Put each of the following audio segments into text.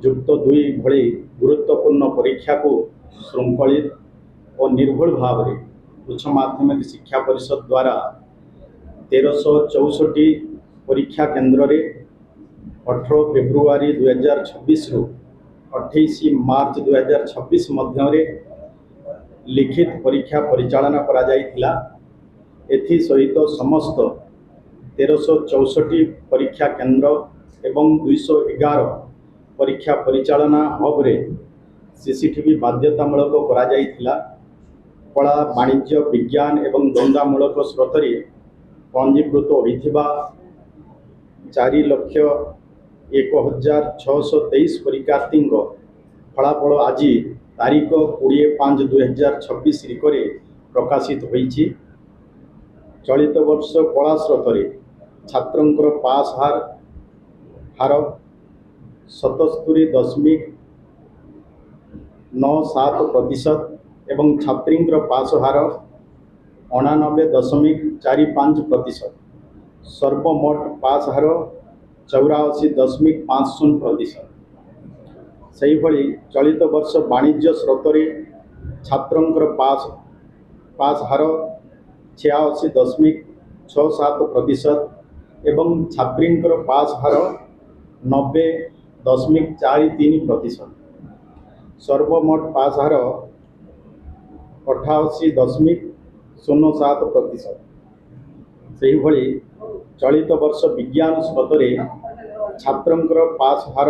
ଯୁକ୍ତ 2 ଭଳି ଗୁରୁତ୍ୱପୂର୍ଣ୍ଣ ପରୀକ୍ଷାକୁ ଶୃଙ୍ଖଳିତ ଓ ନିର୍ଭୁଲ ଭାବରେ ଉଚ୍ଚ ମାଧ୍ୟମିକ ଶିକ୍ଷା ପରିଷଦ ଦ୍ୱାରା 1364 ପରୀକ୍ଷା କେନ୍ଦ୍ରରେ 18 ଫେବୃଆରୀ 2026 ରୁ 28 ମାର୍ଚ୍ଚ 2026 ମଧ୍ୟରେ लिखित परीक्षा परिचालना करा जाइथिला। एथि सहित समस्त 1364 परीक्षा केंद्र एवं 211 परीक्षा परिचालना हब रे सीसीटीवी बाध्यतामूलक करा जाइथिला। कला वाणिज्य विज्ञान एवं द्वंद्वामूलक स्रोतरे पंजीकृत होइथिबा 4,01,623 परीक्षार्थी फलाफल आज तारीख 20/5/2026 रिकरे प्रकाशित होइछि। चलित वर्ष कला स्रोतरे छात्रंकर पास हार 77.97% एवं छात्रींकर पास हार 89.45%। सर्वमोट पास हार 84.50%। सही भली चलित वर्ष वाणिज्य स्रोतरे छात्रंकर पास हार 86.67% एवं छात्रींकर पास हार 90.43%। सर्वमोट पास हार 88.07%। सही भली चलित वर्ष विज्ञान स्रोतरे छात्रंकर पास हार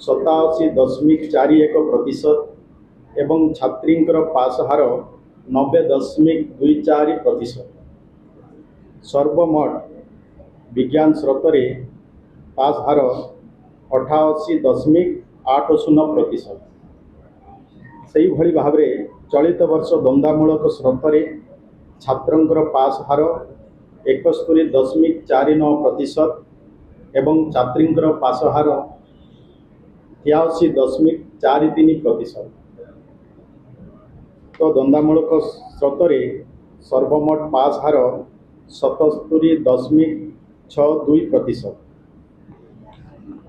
87.41% एवं छात्रींकर पास हार 90.24%। सर्वमोट विज्ञान स्रोतरे पास हार 88.80%। सही भली भावरे चलित वर्ष द्वंद्वामूलक स्रोतरे छात्रंकर पास हार 71.49% एवं छात्रींकर पास हार 83.43%। तो द्वंद्वामूलक स्रोतरे सर्वमोट पास हार 77.62%।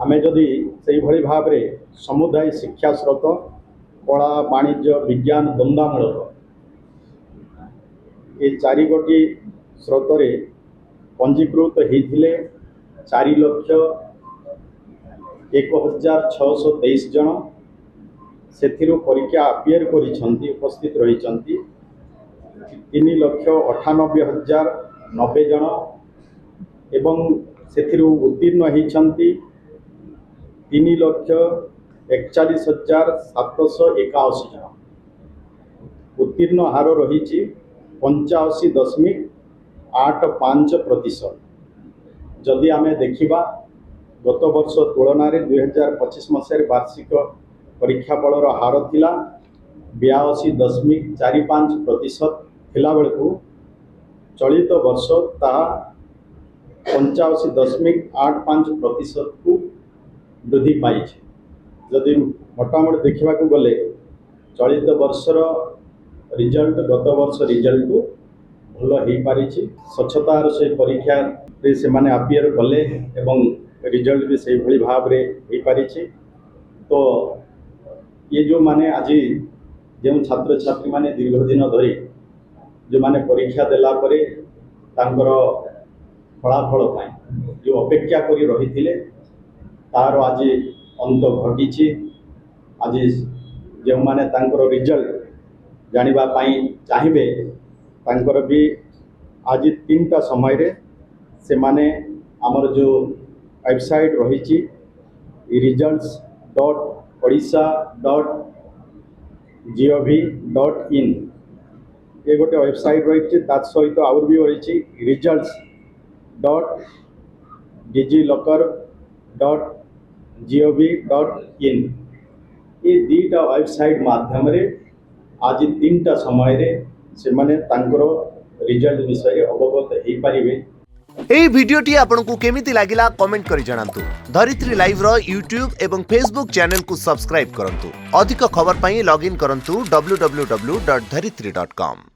आमे जदि से भली भाव रे समुदाय शिक्षा स्रोत कला वाणिज्य विज्ञान द्वंद्वामूलक ये 4 गोटी स्रोतरे पंजीकृत होइथिले 4,01,623 जन सेथिरु परीक्षा अपियर करिसंती उपस्थित रहिसंती 3,98,090 जन एवं सेथिरु उत्तीर्ण होइसंती 3,41,781 जन। उत्तीर्ण हार रही 85.85%। जदि आमे देखिबा गत वर्ष तुलन में 2025 मसीह वार्षिक परीक्षा फलर हार थिला 82.45% थिला बेलू चलित वर्ष ताहा 85.85% को वृद्धि पाई। जदि मोटामोटी देखा गले चलित वर्षर रिजल्ट गत वर्ष रिजल्ट भल हो पारी। स्वच्छतार से परीक्षा से माने अपियर कले एवं रिजल्ट भी से भली भाव रे हो पारी। तो ये जो माने आज जो छात्र छात्री माने दीर्घ दिन धरी जो माने परीक्षा देला परे तांकर फलाफल पाई जो अपेक्षा करी रही थिले तार आज अंत घटी। आज जो माने तांकर रिजल्ट जानिबा पाई चाहिए तांकर भी आज 3टा समय रे से माने आमर जो वेबसाइट रही results.odisha.gov.in ये गोटे वेबसाइट रही सहित आउर भी रही results.digillocker.gov.in ये 2टा वेबसाइट माध्यम रे आज 3टा समय रे से माने तांकर रिजल्ट विषय अवगत हो पारिबे। एई भिडियोटी आपनकु केमिति लागिला कमेंट करि जणांतु। धरित्री लाइव रो यूट्यूब एवं फेसबुक चैनल को सब्सक्राइब करंतु। अधिक खबर पई लॉगिन करंतु www.dharitri.com।